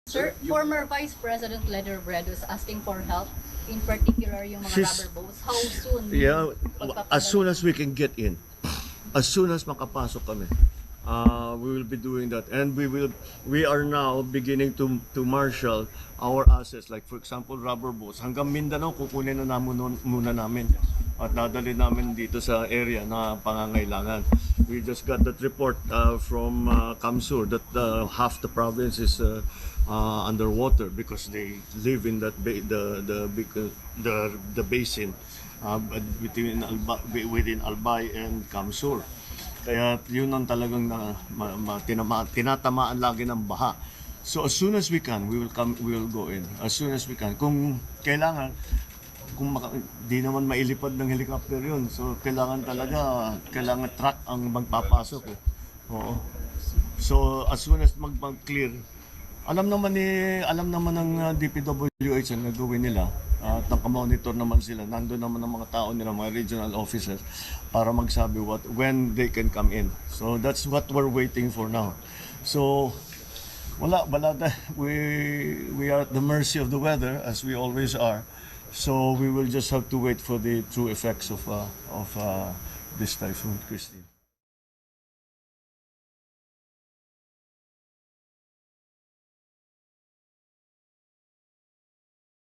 Sir, former Vice President Leder Bredo is asking for help, in particular yung mga She's- rubber boats. How soon? Yeah, pagpapadala as soon as ng- we can get in, as soon as makapasok kami, we will be doing that, and we are now beginning to marshal our assets, like for example rubber boats hanggang Mindanao. Kukunin na namin muna namin at dadali namin dito sa area na pangangailangan. We just got that report from Kamsur that half the province is underwater because they live in that the basin within Albay and Kamsur. Kaya yun ang talagang tinatamaan lagi ng baha. So as soon as we can, we will go in. As soon as we can. Kung kailangan, di naman mailipad ng helicopter yun. So kailangan truck ang magpapasok. Oo. So as soon as mag-clear, alam naman ng DPWH ang gagawin nila. At nakamonitor naman sila. Nandun naman ang mga tao nila, mga regional officers, para magsabi when they can come in. So that's what we're waiting for now. So wala we are at the mercy of the weather, as we always are. So we will just have to wait for the true effects of this typhoon, Christine.